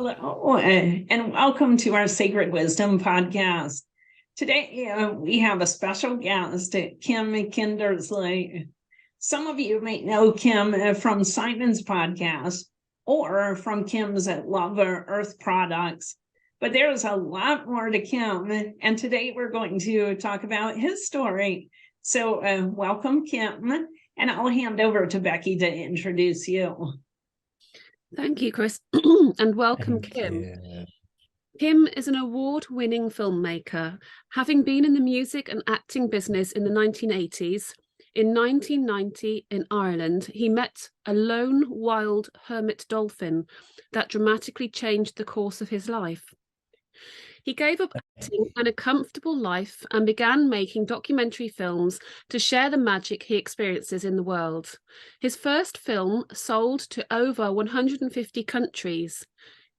Hello, and welcome to our Sacred Wisdom podcast. Today, we have a special guest, Kim Kindersley. Some of you may know Kim from Simon's podcast or from Kim's Love Earth Products, but there's a lot more to Kim, and today we're going to talk about his story. So welcome, Kim, and I'll hand over to Becky to introduce you. Thank you, Chris, and welcome, Kim. Kim is an award-winning filmmaker, having been in the music and acting business in the 1980s. In 1990, in Ireland, he met a lone, wild hermit dolphin that dramatically changed the course of his life. He gave up acting and a comfortable life and began making documentary films to share the magic he experiences in the world. His first film sold to over 150 countries.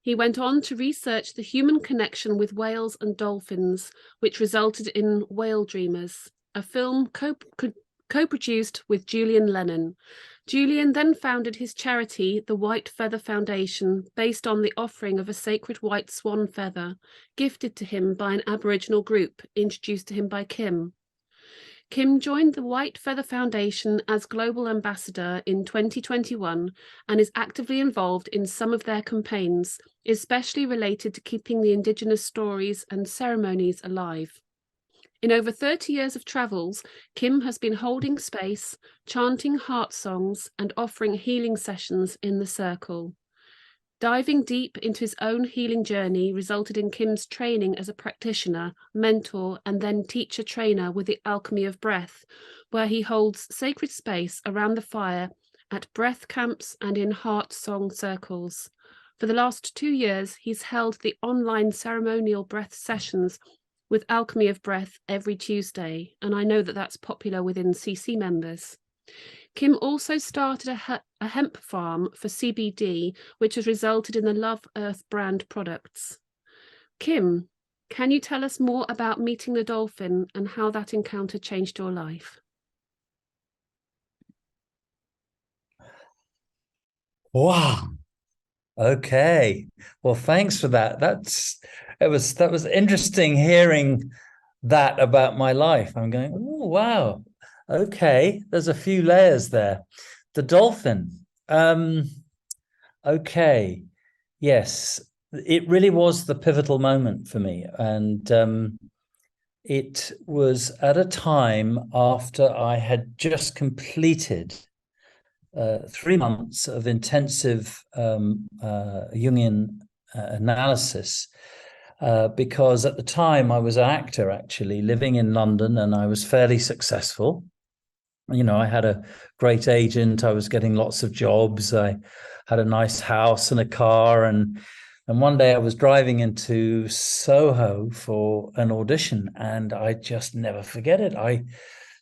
He went on to research the human connection with whales and dolphins, which resulted in Whale Dreamers, a film co-produced with Julian Lennon. Julian then founded his charity, the White Feather Foundation, based on the offering of a sacred white swan feather, gifted to him by an Aboriginal group introduced to him by Kim. Kim joined the White Feather Foundation as Global Ambassador in 2021 and is actively involved in some of their campaigns, especially related to keeping the Indigenous stories and ceremonies alive. In over 30 years of travels, Kim has been holding space, chanting heart songs, and offering healing sessions in the circle. Diving deep into his own healing journey resulted in Kim's training as a practitioner, mentor, and then teacher-trainer with the Alchemy of Breath, where he holds sacred space around the fire at breath camps and in heart song circles. For the last 2 years, he's held the online ceremonial breath sessions with Alchemy of Breath every Tuesday, and I know that that's popular within CC members. Kim also started a hemp farm for CBD, which has resulted in the Love Earth brand products. Kim, can you tell us more about meeting the dolphin and how that encounter changed your life? Wow. Okay. Well, thanks for that. That was interesting hearing that about my life. I'm going, oh, wow. Okay. There's a few layers there. The dolphin. Okay. Yes. It really was the pivotal moment for me. And it was at a time after I had just completed 3 months of intensive Jungian analysis, because at the time I was an actor, actually living in London, and I was fairly successful. You know, I had a great agent. I was getting lots of jobs. I had a nice house and a car, and one day I was driving into Soho for an audition, and I just never forget it. I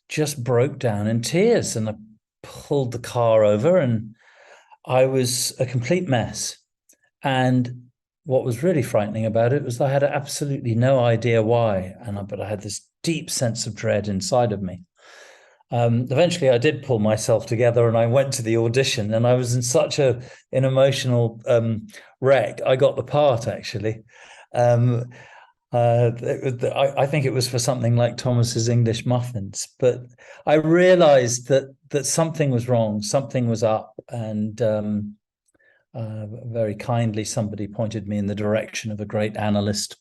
just broke down in tears, and I pulled the car over, and I was a complete mess. And what was really frightening about it was I had absolutely no idea why, but I had this deep sense of dread inside of me. Eventually I did pull myself together, and I went to the audition, and I was in such an emotional wreck. I got the part, actually. I think it was for something like Thomas's English Muffins, but I realized that something was wrong, something was up, and very kindly somebody pointed me in the direction of a great analyst.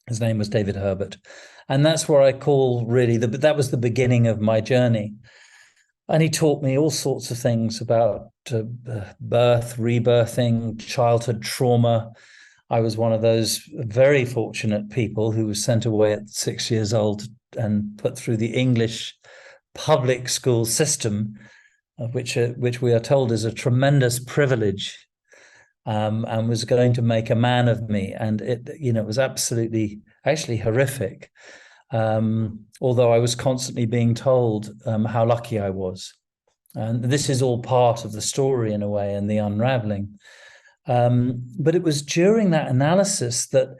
His name was David Herbert, and that's where I call really that was the beginning of my journey. And he taught me all sorts of things about birth, rebirthing, childhood trauma. I was one of those very fortunate people who was sent away at 6 years old and put through the English public school system, which we are told is a tremendous privilege, and was going to make a man of me. And it was actually horrific. Although I was constantly being told how lucky I was. And this is all part of the story in a way, and the unraveling. But it was during that analysis that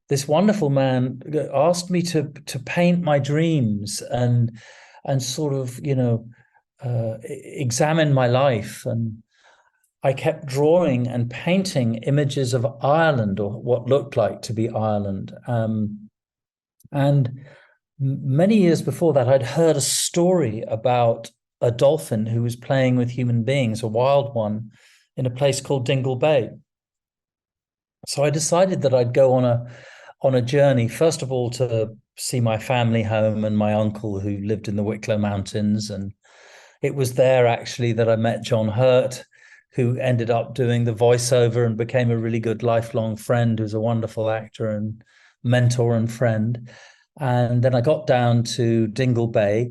this wonderful man asked me to paint my dreams and sort of, examine my life. And I kept drawing and painting images of Ireland, or what looked like to be Ireland. And many years before that, I'd heard a story about a dolphin who was playing with human beings, a wild one, in a place called Dingle Bay. So I decided that I'd go on a journey, first of all, to see my family home and my uncle who lived in the Wicklow Mountains. And it was there actually that I met John Hurt, who ended up doing the voiceover and became a really good lifelong friend, who's a wonderful actor and mentor and friend. And then I got down to Dingle Bay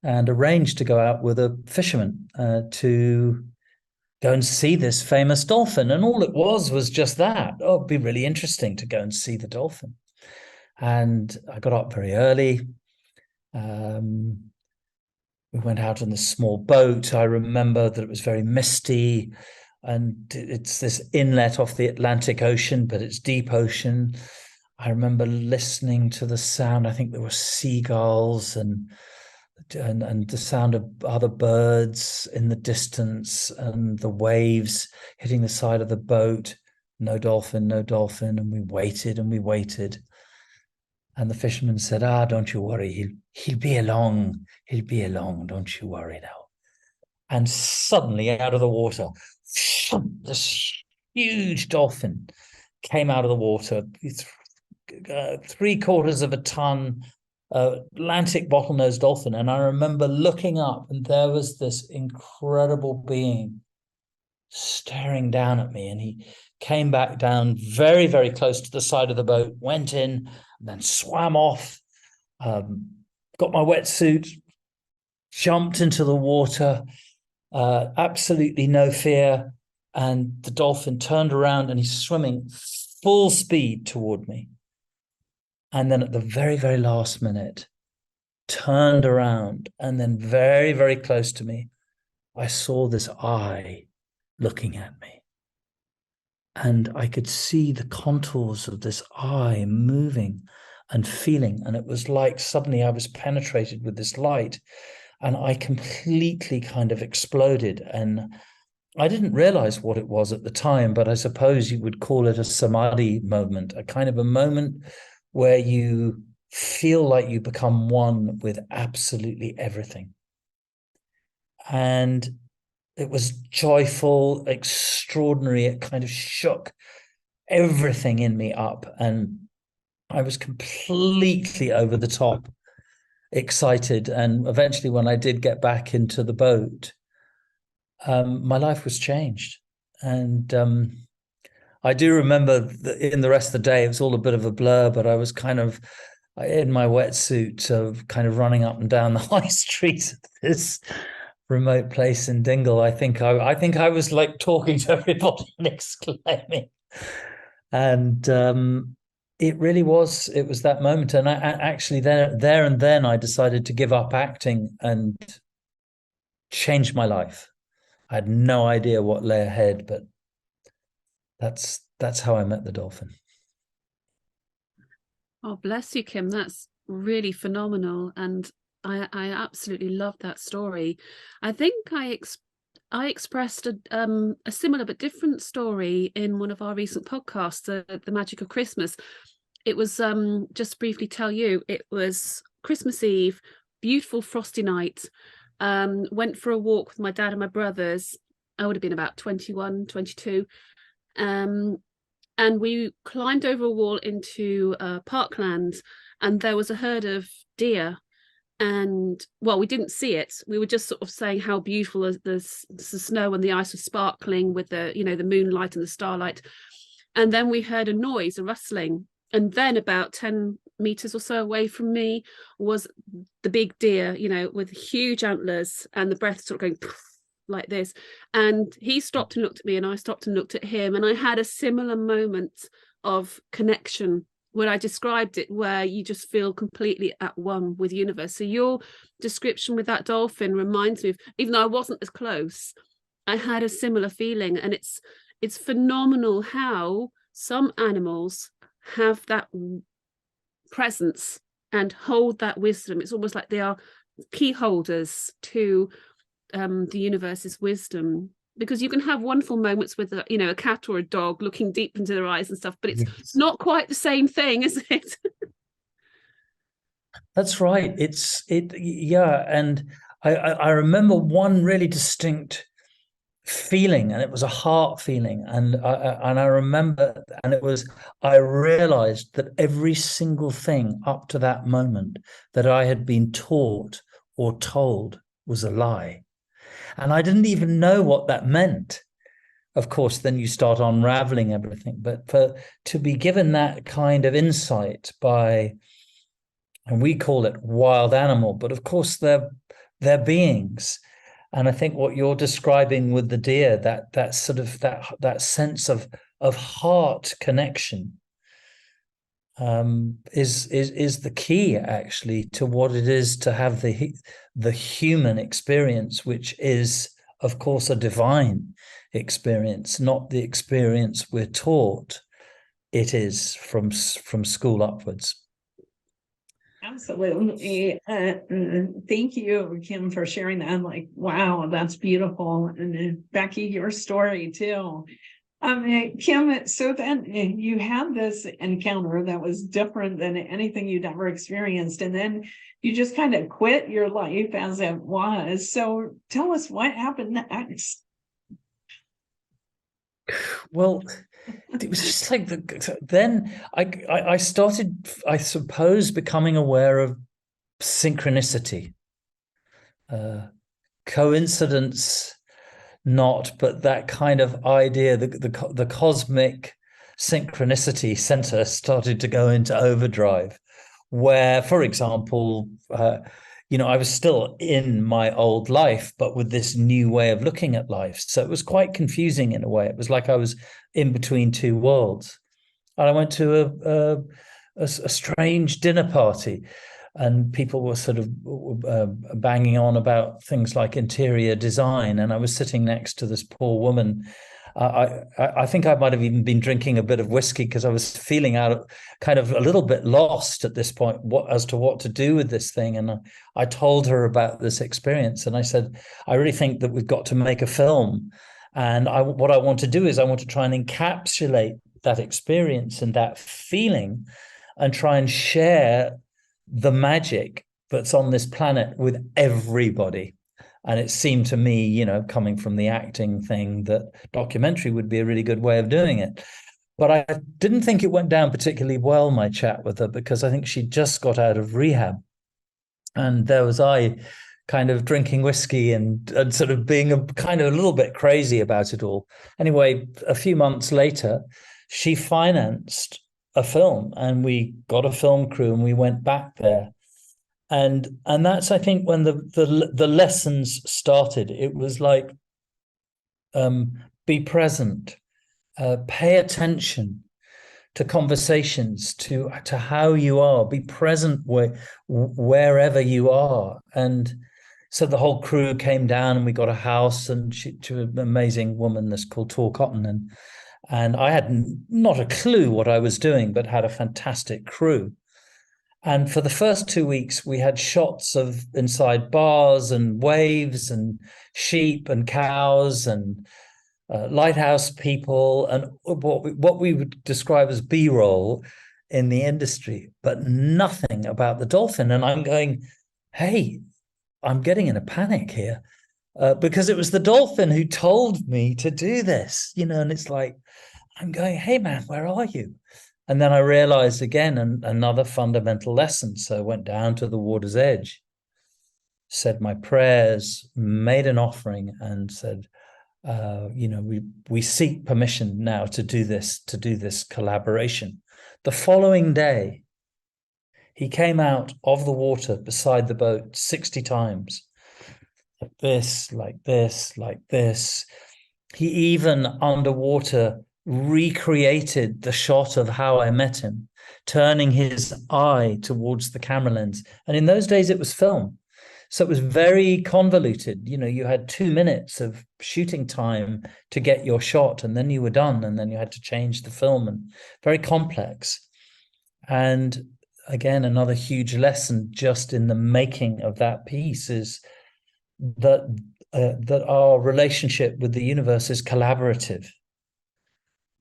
and arranged to go out with a fisherman to go and see this famous dolphin. And all it was just that. Oh, it'd be really interesting to go and see the dolphin. And I got up very early. We went out on this small boat. I remember that it was very misty, and it's this inlet off the Atlantic Ocean, but it's deep ocean. I remember listening to the sound. I think there were seagulls and the sound of other birds in the distance, and the waves hitting the side of the boat. No dolphin, no dolphin. And we waited and we waited. And the fisherman said, don't you worry. He'll be along. He'll be along. Don't you worry now. And suddenly out of the water, this huge dolphin came out of the water, 3/4 of a ton, Atlantic bottlenose dolphin. And I remember looking up, and there was this incredible being staring down at me. And he came back down very, very close to the side of the boat, went in, and then swam off, got my wetsuit, jumped into the water, absolutely no fear. And the dolphin turned around and he's swimming full speed toward me. And then at the very, very last minute, turned around, and then very, very close to me, I saw this eye looking at me. And I could see the contours of this eye moving and feeling. And it was like suddenly I was penetrated with this light, and I completely kind of exploded. And I didn't realize what it was at the time, but I suppose you would call it a samadhi moment, a kind of a moment where you feel like you become one with absolutely everything. And it was joyful, extraordinary. It kind of shook everything in me up. And I was completely over the top excited. And eventually, when I did get back into the boat, my life was changed. And I do remember that in the rest of the day, it was all a bit of a blur, but I was kind of in my wetsuit, kind of running up and down the high street of this remote place in Dingle. I think I was like talking to everybody and exclaiming. And it was that moment. And I actually there and then I decided to give up acting and change my life. I had no idea what lay ahead, but that's how I met the dolphin. Oh, bless you, Kim. That's really phenomenal. And I absolutely love that story. I think I expressed a similar but different story in one of our recent podcasts, The Magic of Christmas. It was, just briefly tell you, it was Christmas Eve, beautiful frosty night. Went for a walk with my dad and my brothers. I would have been about 21, 22. And we climbed over a wall into parkland, and there was a herd of deer. And well, we didn't see it. We were just sort of saying how beautiful the snow and the ice was sparkling with the moonlight and the starlight. And then we heard a noise, a rustling. And then about 10 meters or so away from me was the big deer, with huge antlers, and the breath sort of going like this. And he stopped and looked at me, and I stopped and looked at him. And I had a similar moment of connection when I described it, where you just feel completely at one with the universe. So your description with that dolphin reminds me of, even though I wasn't as close, I had a similar feeling. And it's phenomenal how some animals have that presence and hold that wisdom. It's almost like they are key holders to the universe's wisdom. because you can have wonderful moments with a cat or a dog looking deep into their eyes and stuff, but it's Yes. not quite the same thing, is it? That's right. Yeah. And I remember one really distinct feeling, and it was a heart feeling. And I remember, and I realized that every single thing up to that moment that I had been taught or told was a lie. And I didn't even know what that meant. Of course, then you start unraveling everything. But to be given that kind of insight by, and we call it wild animal, but of course they're beings. And I think what you're describing with the deer, that sort of that sense of heart connection, is the key actually to what it is to have the human experience, which is of course a divine experience, not the experience we're taught it is from school upwards. Absolutely. Thank you, Kim, for sharing that. I'm like, wow, that's beautiful. And Becky, your story too. Kim, so then you had this encounter that was different than anything you'd ever experienced. And then you just kind of quit your life as it was. So tell us what happened next. Well, it was just like then I started, I suppose, becoming aware of synchronicity, coincidence, not, but that kind of idea, the cosmic synchronicity center started to go into overdrive, where, for example, I was still in my old life, but with this new way of looking at life. So it was quite confusing in a way. It was like I was in between two worlds. And I went to a strange dinner party, and people were sort of banging on about things like interior design. And I was sitting next to this poor woman. I think I might have even been drinking a bit of whiskey because I was feeling out kind of a little bit lost at this point as to what to do with this thing. And I told her about this experience, and I said, I really think that we've got to make a film. And what I want to do is I want to try and encapsulate that experience and that feeling and try and share the magic that's on this planet with everybody. And it seemed to me, coming from the acting thing, that documentary would be a really good way of doing it. But I didn't think it went down particularly well, my chat with her, because I think she just got out of rehab. And there was I kind of drinking whiskey and sort of being a little bit crazy about it all. Anyway, a few months later, she financed a film, and we got a film crew, and we went back there. And that's, I think, when the lessons started. It was like, be present, pay attention to conversations, to how you are, be present wherever you are. And so the whole crew came down, and we got a house, and to an amazing woman that's called Tor Cotton, and I had not a clue what I was doing, but had a fantastic crew. And for the first 2 weeks, we had shots of inside bars and waves and sheep and cows and lighthouse people and what we would describe as B-roll in the industry, but nothing about the dolphin. And I'm going, hey, I'm getting in a panic here because it was the dolphin who told me to do this, and it's like, I'm going, hey, man, where are you? And then I realized again another fundamental lesson. So I went down to the water's edge, said my prayers, made an offering, and said, we seek permission now to do this collaboration. The following day, he came out of the water beside the boat 60 times. Like this, like this, like this. He even underwater recreated the shot of how I met him, turning his eye towards the camera lens. And in those days, it was film. So it was very convoluted. You had 2 minutes of shooting time to get your shot, and then you were done. And then you had to change the film, and very complex. And again, another huge lesson just in the making of that piece is that that our relationship with the universe is collaborative,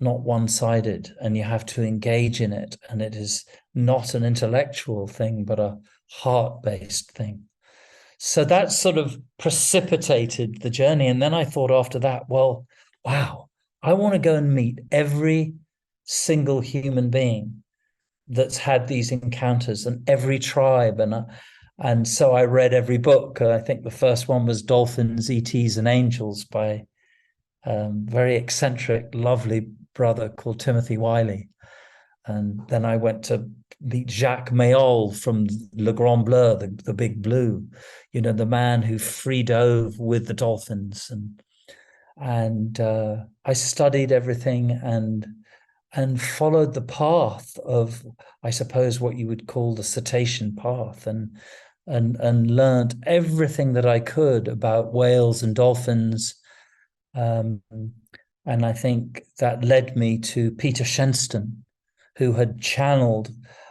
not one-sided, and you have to engage in it, and it is not an intellectual thing but a heart-based thing. So that sort of precipitated the journey. And then I thought after that, well, wow, I want to go and meet every single human being that's had these encounters, and every tribe. And so I read every book. I think the first one was Dolphins, ETs, and Angels by a very eccentric, lovely brother called Timothy Wiley. And then I went to meet Jacques Mayol from Le Grand Bleu, the Big Blue, you know, the man who free dove with the dolphins. And I studied everything and followed the path of, I suppose, what you would call the cetacean path, and learned everything that I could about whales and dolphins. And I think that led me to Peter Shenstone, who had channeled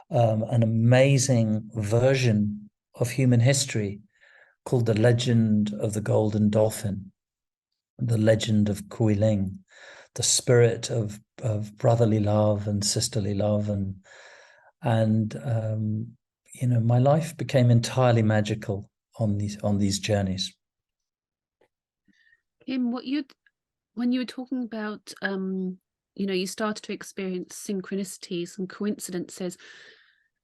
an amazing version of human history called The Legend of the Golden Dolphin, the legend of Kui Ling, the spirit of brotherly love and sisterly love. And you know, my life became entirely magical on these journeys. Kim, when you were talking about you know, you started to experience synchronicities and coincidences,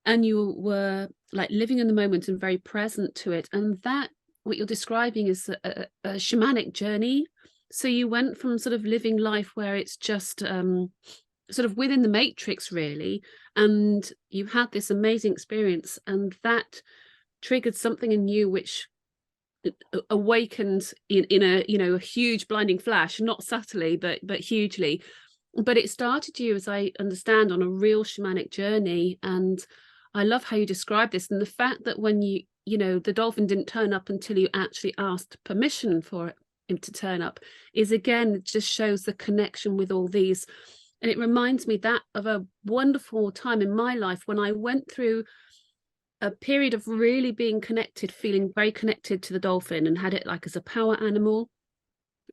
and you were like living in the moment and very present to it. And that, what you're describing, is a shamanic journey. So you went from sort of living life where it's just sort of within the matrix, really, and you had this amazing experience, and that triggered something in you which awakened in a, you know, a huge blinding flash, not subtly but hugely. But it started you, as I understand, on a real shamanic journey. And I love how you describe this, and the fact that when you know, the dolphin didn't turn up until you actually asked permission for him to turn up, is, again, it just shows the connection with all these. And it reminds me that of a wonderful time in my life when I went through a period of really being connected, feeling very connected to the dolphin, and had it like as a power animal.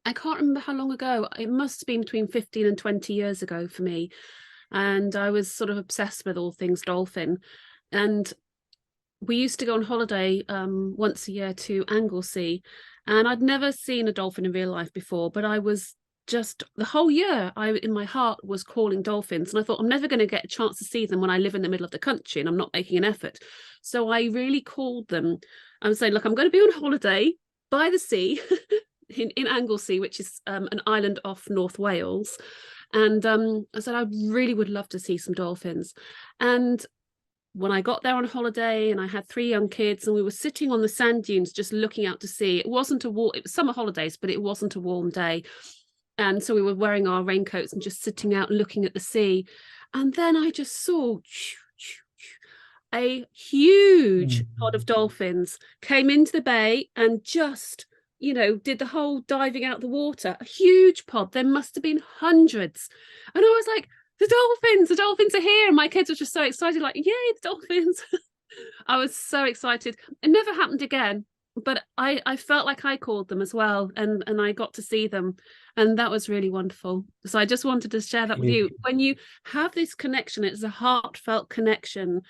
I can't remember how long ago. It must have been between 15 and 20 years ago for me. And I was sort of obsessed with all things dolphin. And we used to go on holiday once a year to Anglesey. And I'd never seen a dolphin in real life before, but I was just, the whole year, in my heart was calling dolphins. And I thought, I'm never going to get a chance to see them when I live in the middle of the country and I'm not making an effort. So I really called them. I was saying, look, I'm going to be on holiday by the sea in Anglesey, which is an island off North Wales. And I said, I really would love to see some dolphins. And when I got there on holiday, and I had 3 young kids, and we were sitting on the sand dunes just looking out to sea. It was summer holidays, but it wasn't a warm day. And so we were wearing our raincoats and just sitting out looking at the sea. And then I just saw a huge pod of dolphins came into the bay and just, you know, did the whole diving out the water. A huge pod. There must have been hundreds. And I was like, the dolphins are here. And my kids were just so excited, like, yay, the dolphins. I was so excited. It never happened again, but I felt like I called them as well, and I got to see them, and that was really wonderful. So I just wanted to share that with you. When you have this connection, it's a heartfelt connection.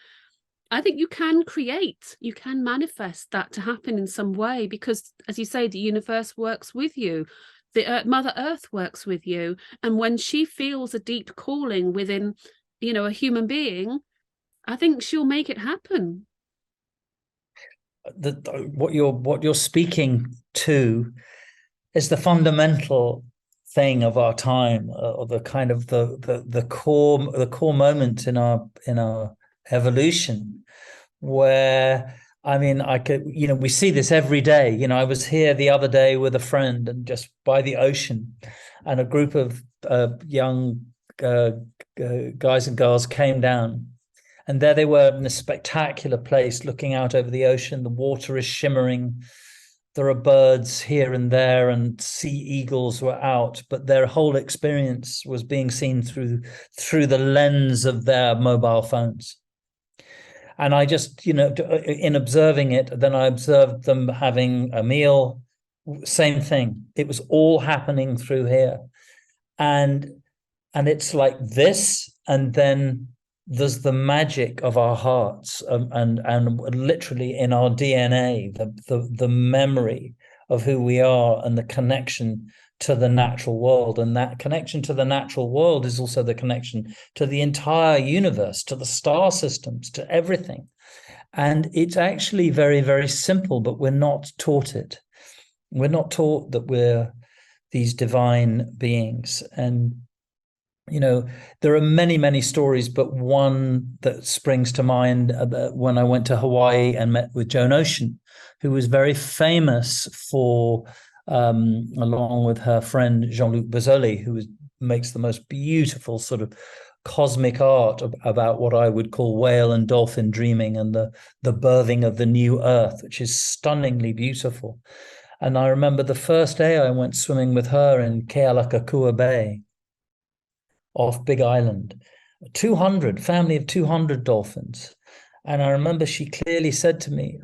I think you can manifest that to happen in some way, because, as you say, the universe works with you. The Mother Earth works with you. And when she feels a deep calling within, you know, a human being, I think she'll make it happen. What you're speaking to is the fundamental thing of our time, or the kind of the core moment in our evolution, where, I mean, we see this every day. You know, I was here the other day with a friend, and just by the ocean, and a group of young guys and girls came down, and there they were in a spectacular place looking out over the ocean. The water is shimmering. There are birds here and there, and sea eagles were out, but their whole experience was being seen through the lens of their mobile phones. And I just, you know, in observing it, then I observed them having a meal, same thing. It was all happening through here. And it's like this, and then there's the magic of our hearts, and literally in our DNA, the memory of who we are and the connection to the natural world. And that connection to the natural world is also the connection to the entire universe, to the star systems, to everything. And it's actually very, very simple, but we're not taught it. We're not taught that we're these divine beings. And there are many, many stories, but one that springs to mind when I went to Hawaii and met with Joan Ocean, who was very famous for, along with her friend Jean-Luc Bozzoli, who makes the most beautiful sort of cosmic art about what I would call whale and dolphin dreaming and the birthing of the new earth, which is stunningly beautiful. And I remember the first day I went swimming with her in Kealakekua Bay off Big Island, family of 200 dolphins. And I remember she clearly said to me,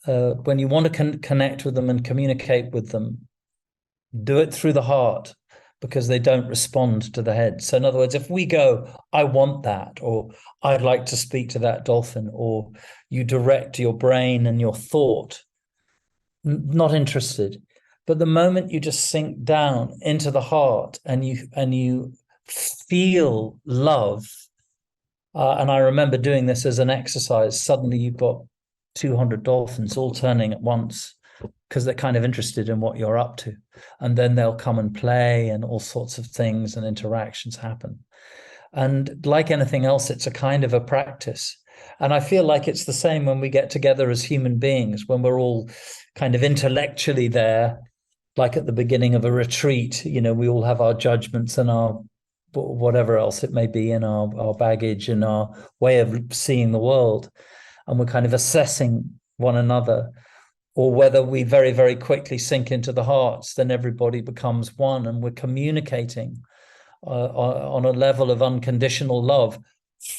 when you want to connect with them and communicate with them, do it through the heart, because they don't respond to the head. So in other words, if we go, I want that, or I'd like to speak to that dolphin, or you direct your brain and your thought, not interested. But the moment you just sink down into the heart and you feel love, and I remember doing this as an exercise, suddenly you've got 200 dolphins all turning at once because they're kind of interested in what you're up to. And then they'll come and play and all sorts of things and interactions happen. And like anything else, it's a kind of a practice. And I feel like it's the same when we get together as human beings, when we're all kind of intellectually there, like at the beginning of a retreat, we all have our judgments and our whatever else it may be, in our baggage and our way of seeing the world. And we're kind of assessing one another, or whether we very, very quickly sink into the hearts, then everybody becomes one and we're communicating on a level of unconditional love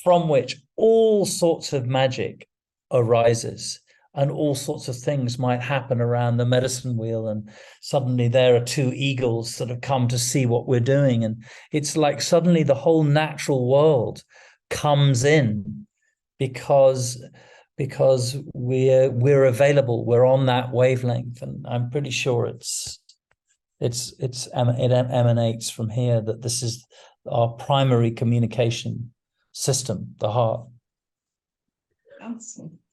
from which all sorts of magic arises. And all sorts of things might happen around the medicine wheel. And suddenly there are two eagles that have come to see what we're doing. And it's like suddenly the whole natural world comes in because we're available. We're on that wavelength. And I'm pretty sure it emanates from here, that this is our primary communication system, the heart.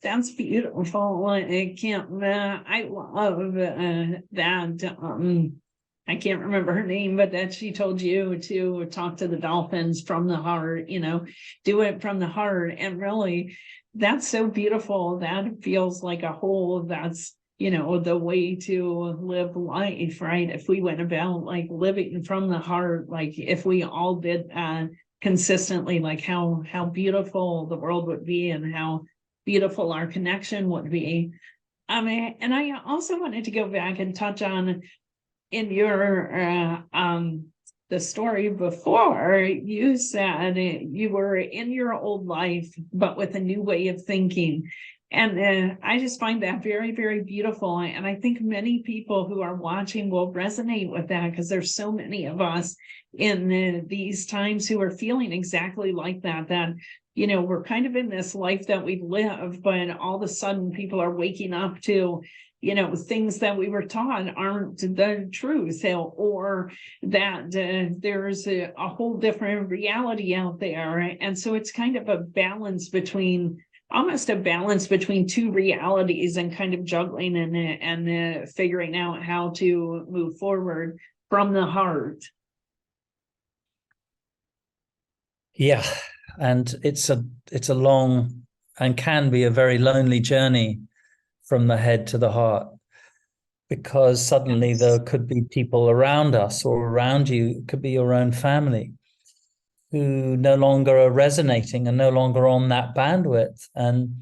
That's beautiful. Kim, I love that. I can't remember her name, but that she told you to talk to the dolphins from the heart, do it from the heart. And really, that's so beautiful. That feels like a whole, that's, the way to live life, right? If we went about like living from the heart, like if we all did consistently, like how beautiful the world would be and how beautiful our connection would be. And I also wanted to go back and touch on in your the story before, you said you were in your old life, but with a new way of thinking. And I just find that very, very beautiful. And I think many people who are watching will resonate with that, because there's so many of us in these times who are feeling exactly like that, we're kind of in this life that we live, but all of a sudden people are waking up to, things that we were taught aren't the truth, or that there's a whole different reality out there. And so it's kind of almost a balance between two realities, and kind of juggling and figuring out how to move forward from the heart. Yeah. And it's a long and can be a very lonely journey from the head to the heart, because suddenly there could be people around us or around you, it could be your own family, who no longer are resonating and no longer on that bandwidth. And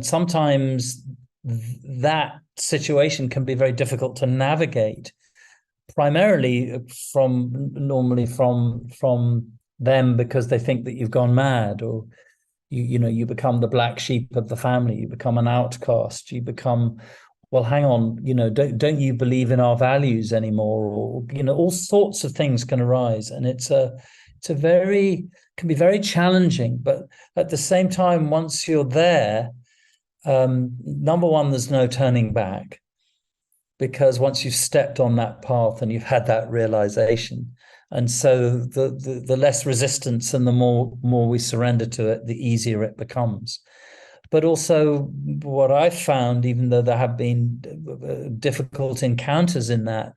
sometimes that situation can be very difficult to navigate, primarily from them, because they think that you've gone mad, or you become the black sheep of the family, you become an outcast, you become well, hang on, don't you believe in our values anymore? Or, all sorts of things can arise. And can be very challenging. But at the same time, once you're there, number one, there's no turning back, because once you've stepped on that path and you've had that realization, and so the less resistance and the more we surrender to it, the easier it becomes. But also what I've found, even though there have been difficult encounters in that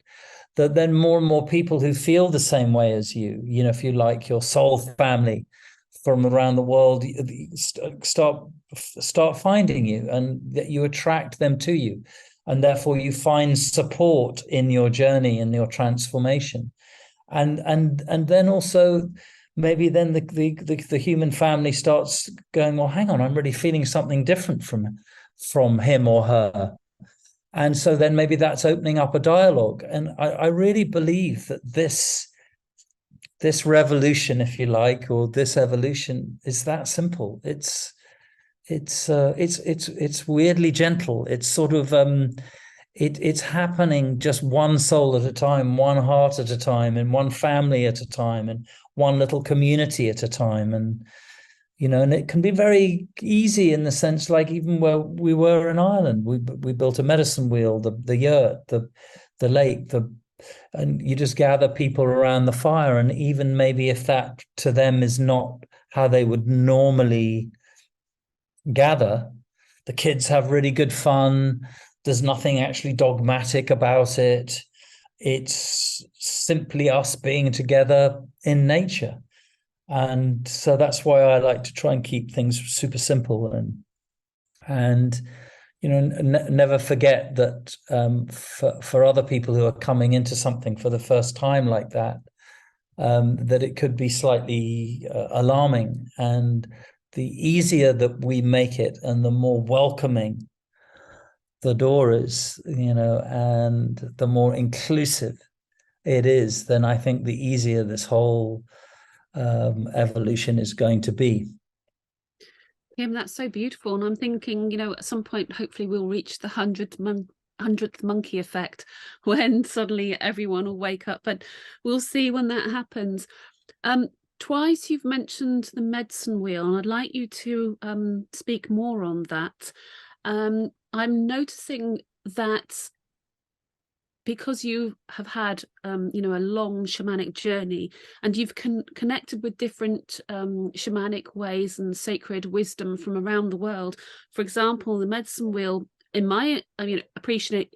then more and more people who feel the same way as you, if you like, your soul family from around the world, start finding you, and that you attract them to you. And therefore you find support in your journey and your transformation. And then also maybe then the human family starts going, well, hang on, I'm really feeling something different from him or her. And so then maybe that's opening up a dialogue. And I really believe that this revolution, if you like, or this evolution is that simple. It's weirdly gentle. It's sort of it's happening just one soul at a time, one heart at a time, and one family at a time, and one little community at a time. And it can be very easy in the sense, like even where we were in Ireland, we built a medicine wheel, the yurt, the lake, and you just gather people around the fire. And even maybe if that to them is not how they would normally gather, the kids have really good fun. There's nothing actually dogmatic about it. It's simply us being together in nature. And so that's why I like to try and keep things super simple and never forget that for other people who are coming into something for the first time like that, that it could be slightly alarming. And the easier that we make it and the more welcoming the door is, and the more inclusive it is, then I think the easier this whole evolution is going to be. Kim, that's so beautiful. And I'm thinking, at some point, hopefully we'll reach the 100th monkey effect, when suddenly everyone will wake up. But we'll see when that happens. Twice you've mentioned the medicine wheel, and I'd like you to speak more on that. I'm noticing that because you have had, a long shamanic journey, and you've connected with different shamanic ways and sacred wisdom from around the world. For example, the medicine wheel, in my appreciation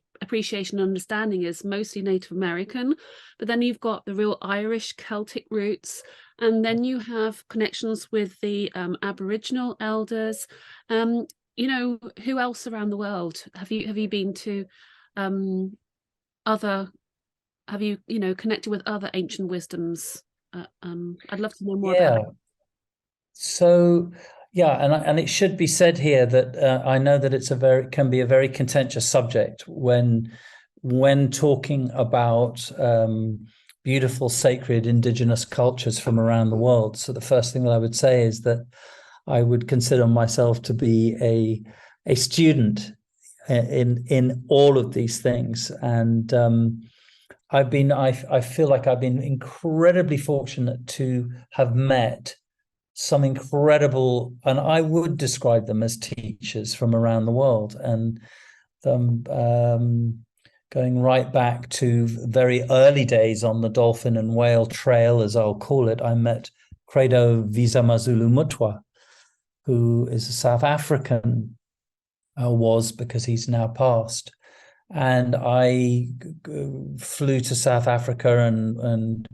and understanding, is mostly Native American, but then you've got the real Irish Celtic roots, and then you have connections with the Aboriginal elders. Who else around the world have you been to? Have you connected with other ancient wisdoms? I'd love to know more about that. So and it should be said here that I know that can be a very contentious subject when talking about beautiful sacred indigenous cultures from around the world. So the first thing that I would say is that I would consider myself to be a student in all of these things, and I feel like I've been incredibly fortunate to have met some incredible, and I would describe them as teachers from around the world, and going right back to very early days on the dolphin and whale trail, as I'll call it. I met Credo Visamazulu Mutwa, who is a South African, was, because he's now passed. And I flew to South Africa and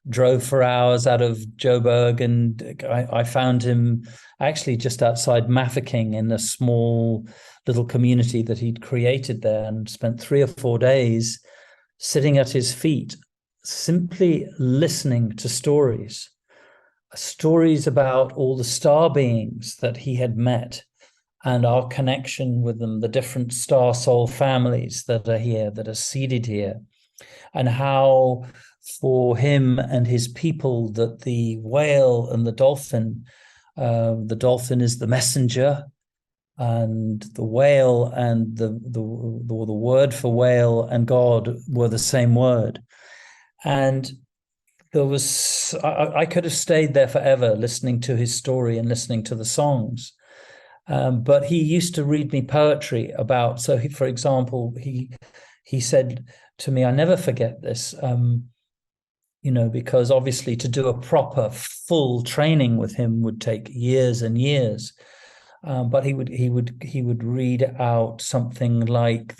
drove for hours out of Joburg, and I found him actually just outside Mafeking in a small little community that he'd created there, and spent 3 or 4 days sitting at his feet, simply listening to stories about all the star beings that he had met, and our connection with them, the different star soul families that are here, that are seated here, and how for him and his people that the whale and the dolphin is the messenger, and the whale and the word for whale and God were the same word. And I could have stayed there forever listening to his story and listening to the songs. But he used to read me poetry about, so he, for example, he said to me, I never forget this, because obviously to do a proper full training with him would take years and years. But he would read out something like,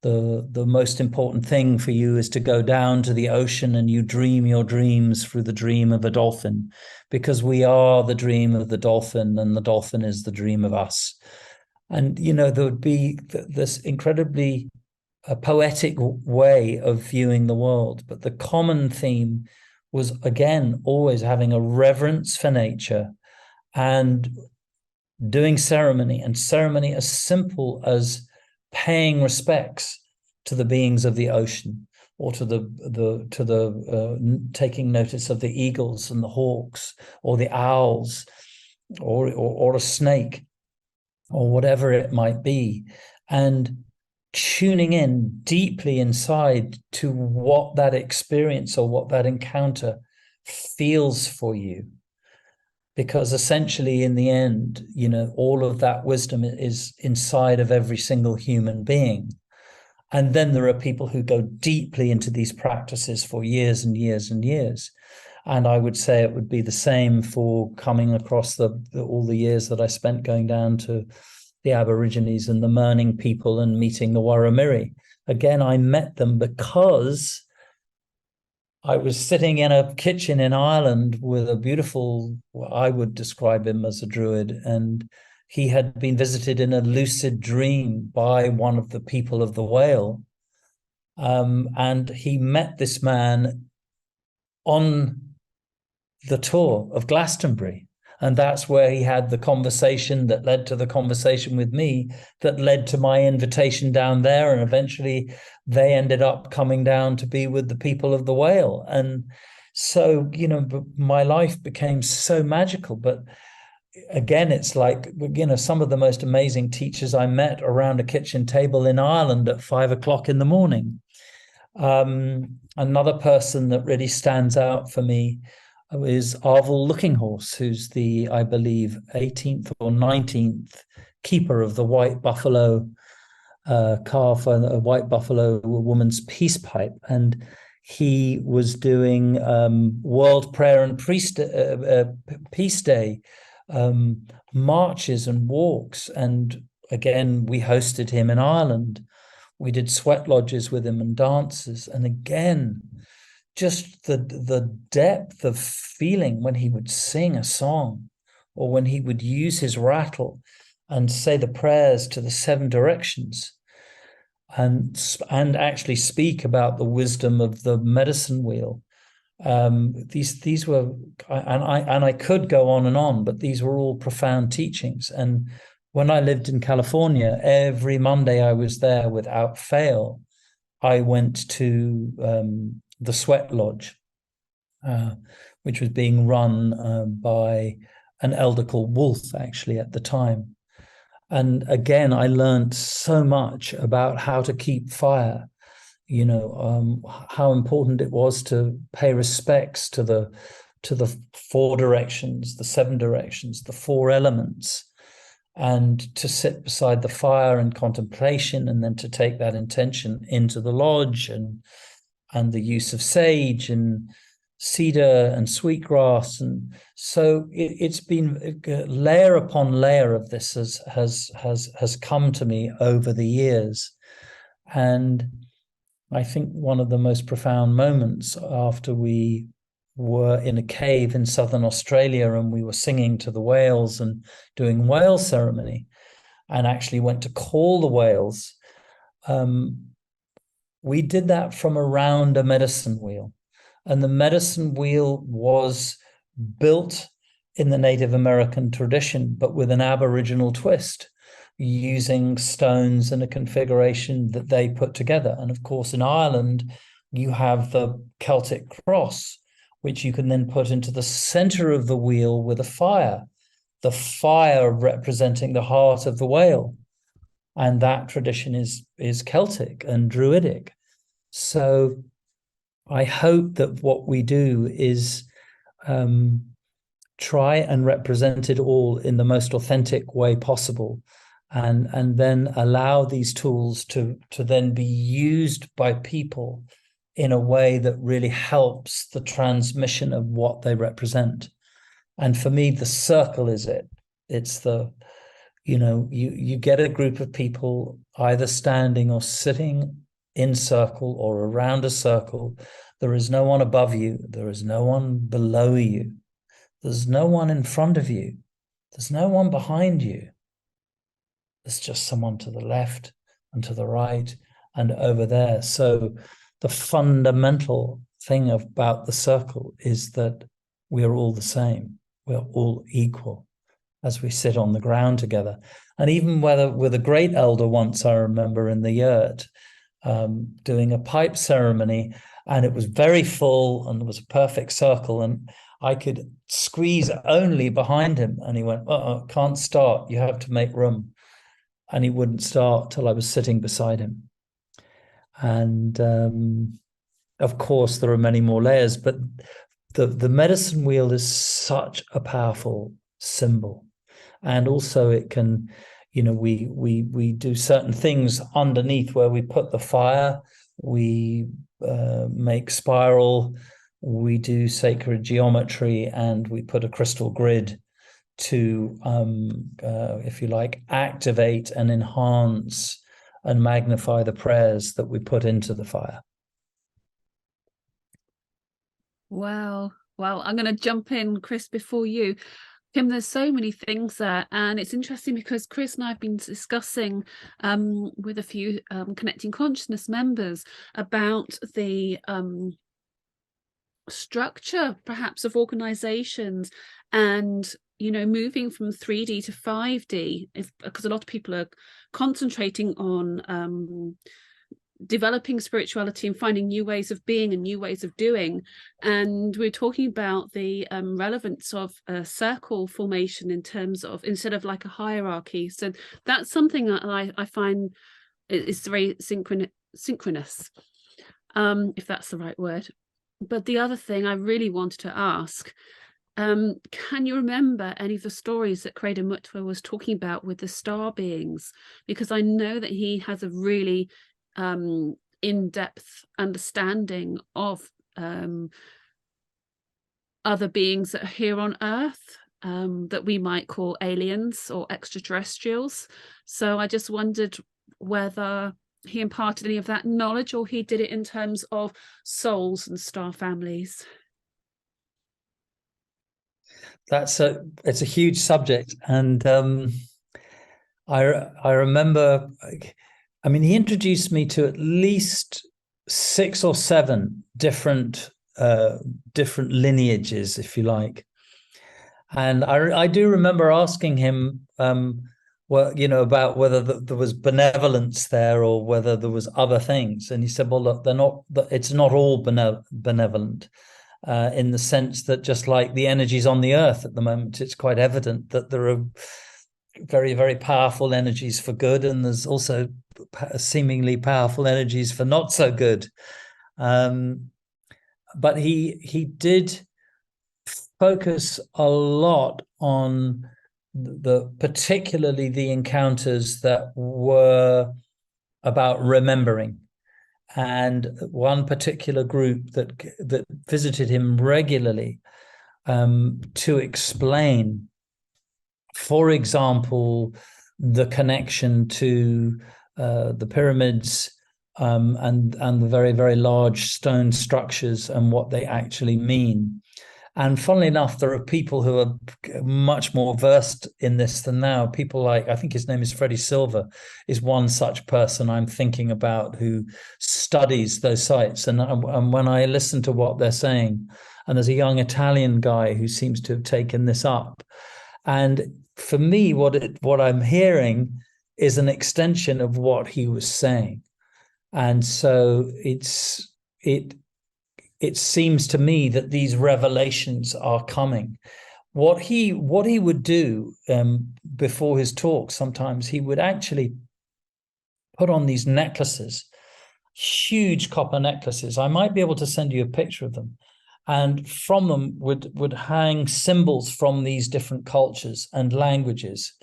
the most important thing for you is to go down to the ocean and you dream your dreams through the dream of a dolphin, because we are the dream of the dolphin and the dolphin is the dream of us. And, there would be this incredibly poetic way of viewing the world. But the common theme was, again, always having a reverence for nature and doing ceremony, and ceremony as simple as paying respects to the beings of the ocean, or to the taking notice of the eagles and the hawks, or the owls, or a snake, or whatever it might be, and tuning in deeply inside to what that experience or what that encounter feels for you. Because essentially, in the end, all of that wisdom is inside of every single human being. And then there are people who go deeply into these practices for years and years and years. And I would say it would be the same for coming across all the years that I spent going down to the Aborigines and the Mirning people and meeting the Warramiri. Again, I met them because I was sitting in a kitchen in Ireland with a beautiful, I would describe him as a druid, and he had been visited in a lucid dream by one of the people of the whale. And he met this man on the tour of Glastonbury. And that's where he had the conversation that led to the conversation with me, that led to my invitation down there. And eventually they ended up coming down to be with the people of the whale. And so, my life became so magical. But again, it's like, some of the most amazing teachers I met around a kitchen table in Ireland at 5 o'clock in the morning. Another person that really stands out for me is Arvel Lookinghorse, who's the, I believe, 18th or 19th keeper of the white buffalo calf, a white buffalo woman's peace pipe. And he was doing World Prayer and Peace Day marches and walks. And again, we hosted him in Ireland. We did sweat lodges with him and dances. And again, just the depth of feeling when he would sing a song, or when he would use his rattle and say the prayers to the 7 directions, and actually speak about the wisdom of the medicine wheel. These were, and I could go on, but these were all profound teachings. And when I lived in California, every Monday I was there without fail. I went to the Sweat Lodge, which was being run by an elder called Wolf, actually, at the time. And again, I learned so much about how to keep fire, how important it was to pay respects to the 4 directions, the 7 directions, the 4 elements, and to sit beside the fire in contemplation, and then to take that intention into the lodge, and the use of sage and cedar and sweetgrass. And so it's been layer upon layer of this has come to me over the years. And I think one of the most profound moments, after we were in a cave in southern Australia and we were singing to the whales and doing whale ceremony, and actually went to call the whales, we did that from around a medicine wheel. And the medicine wheel was built in the Native American tradition, but with an Aboriginal twist, using stones and a configuration that they put together. And of course, in Ireland, you have the Celtic cross, which you can then put into the center of the wheel with a fire. the fire representing the heart of the whale. And that tradition is Celtic and Druidic. So I hope that what we do is try and represent it all in the most authentic way possible, and then allow these tools to then be used by people in a way that really helps the transmission of what they represent. And for me, the circle is it. It's the, you get a group of people either standing or sitting in circle or around a circle. There is no one above you. There is no one below you. There's no one in front of you. There's no one behind you. There's just someone to the left and to the right and over there. So the fundamental thing about the circle is that we're all the same. We're all equal as we sit on the ground together. And even with a great elder once, I remember in the yurt, doing a pipe ceremony, and it was very full and there was a perfect circle, and I could squeeze only behind him. And he went, can't start. You have to make room. And he wouldn't start till I was sitting beside him. And of course, there are many more layers, but the medicine wheel is such a powerful symbol. And also it can, we do certain things underneath where we put the fire, we make spiral, we do sacred geometry, and we put a crystal grid to, if you like, activate and enhance and magnify the prayers that we put into the fire. Wow. Well, I'm going to jump in, Chris, before you. Kim, there's so many things there, and it's interesting because Chris and I have been discussing with a few Connecting Consciousness members about the structure, perhaps, of organizations, and moving from 3D to 5D, because a lot of people are concentrating on developing spirituality and finding new ways of being and new ways of doing. And we're talking about the relevance of a circle formation in terms of, instead of like a hierarchy. So that's something that I find is very synchronous, if that's the right word. But the other thing I really wanted to ask, can you remember any of the stories that Credo Mutwa was talking about with the star beings? Because I know that he has a really in-depth understanding of other beings that are here on Earth, that we might call aliens or extraterrestrials. So I just wondered whether he imparted any of that knowledge, or he did it in terms of souls and star families. It's a huge subject, and I remember, he introduced me to at least 6 or 7 different lineages, if you like. And I do remember asking him, about whether there was benevolence there or whether there was other things. And he said, well, look, it's not all benevolent, in the sense that just like the energies on the earth at the moment, it's quite evident that there are very, very powerful energies for good, and there's also seemingly powerful energies for not so good. But he did focus a lot on particularly the encounters that were about remembering. And one particular group that visited him regularly, to explain, for example, the connection to the pyramids, and the very, very large stone structures and what they actually mean. And funnily enough, there are people who are much more versed in this than now. People like, I think his name is Freddie Silver, is one such person I'm thinking about, who studies those sites. And when I listen to what they're saying, and there's a young Italian guy who seems to have taken this up. And for me, what I'm hearing is an extension of what he was saying. And so it seems to me that these revelations are coming. what he would do before his talk, sometimes he would actually put on these necklaces, huge copper necklaces. I might be able to send you a picture of them. And from them would hang symbols from these different cultures and languages.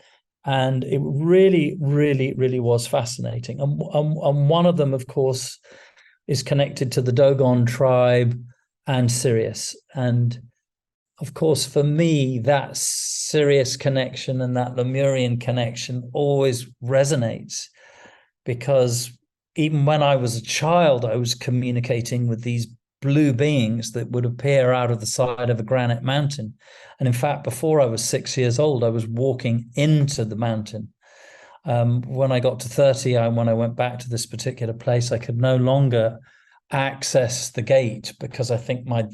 And it really, really, really was fascinating. And one of them, of course, is connected to the Dogon tribe and Sirius. And of course, for me, that Sirius connection and that Lemurian connection always resonates, because even when I was a child, I was communicating with these blue beings that would appear out of the side of a granite mountain. And in fact, before I was 6 years old, I was walking into the mountain. When I got to 30, when I went back to this particular place, I could no longer access the gate because I think I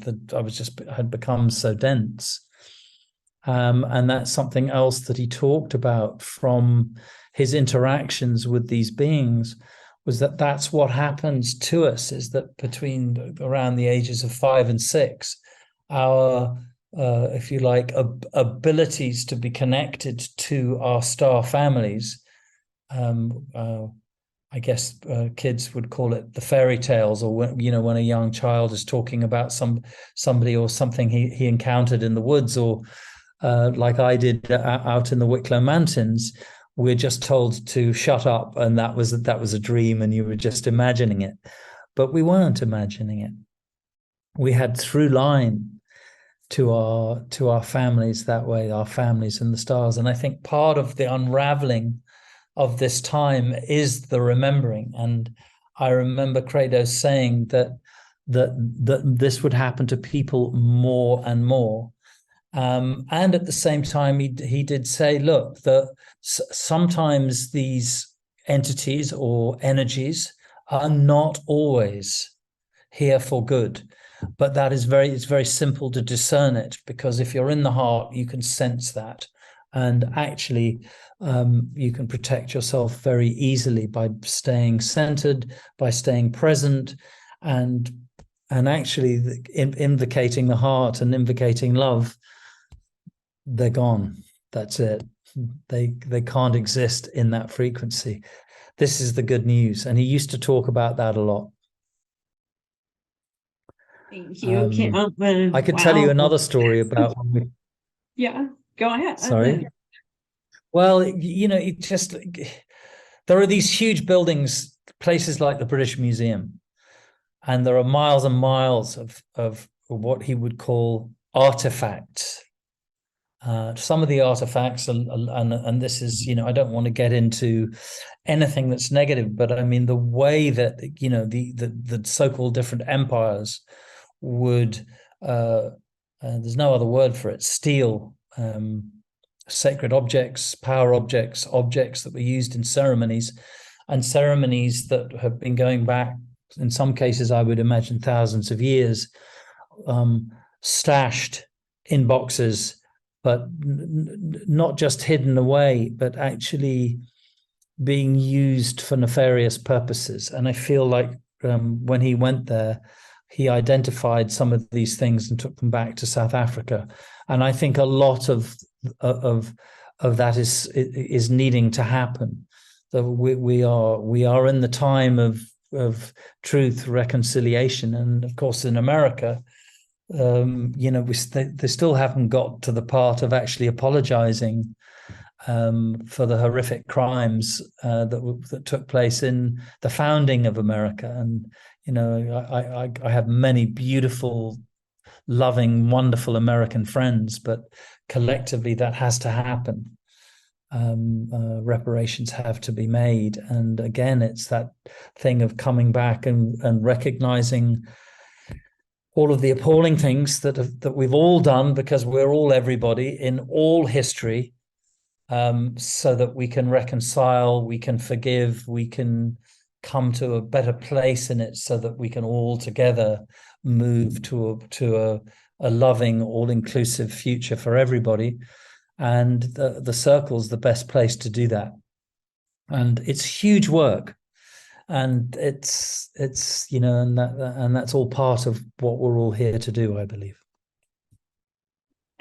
had become so dense. And that's something else that he talked about from his interactions with these beings, was that that's what happens to us, is that between around the ages of 5 and 6, our, if you like, abilities to be connected to our star families, I guess kids would call it the fairy tales, or when a young child is talking about somebody or something he encountered in the woods, or like I did out in the Wicklow Mountains, we're just told to shut up, and that was a dream, and you were just imagining it. But we weren't imagining it. We had through line to our families that way, our families in the stars. And I think part of the unraveling of this time is the remembering. And I remember Credo saying that this would happen to people more and more. And at the same time, he did say, look, that sometimes these entities or energies are not always here for good, but it's very simple to discern it, because if you're in the heart, you can sense that, and actually you can protect yourself very easily by staying centered, by staying present, and actually invocating the heart and invocating love. They're gone. That's it. They can't exist in that frequency. This is the good news. And he used to talk about that a lot. Thank you. I could tell you another story about when we... Yeah, go ahead. Sorry. Well, there are these huge buildings, places like the British Museum, and there are miles and miles of what he would call artifacts. Some of the artifacts, and this is, I don't want to get into anything that's negative, but I mean the way that the so-called different empires would, there's no other word for it, steal sacred objects, power objects that were used in ceremonies, and ceremonies that have been going back, in some cases, I would imagine, thousands of years, stashed in boxes, but not just hidden away, but actually being used for nefarious purposes. And I feel like when he went there, he identified some of these things and took them back to South Africa. And I think a lot of that is needing to happen. That we are in the time of truth, reconciliation, and of course in America, they still haven't got to the part of actually apologizing for the horrific crimes that took place in the founding of America. And I have many beautiful, loving, wonderful American friends, but collectively that has to happen. Reparations have to be made, and again, it's that thing of coming back and recognizing all of the appalling things that we've all done, because we're all everybody in all history, so that we can reconcile, we can forgive, we can come to a better place in it, so that we can all together move to a loving, all-inclusive future for everybody. And the circle's the best place to do that. And it's huge work. And it's and that's all part of what we're all here to do, I believe.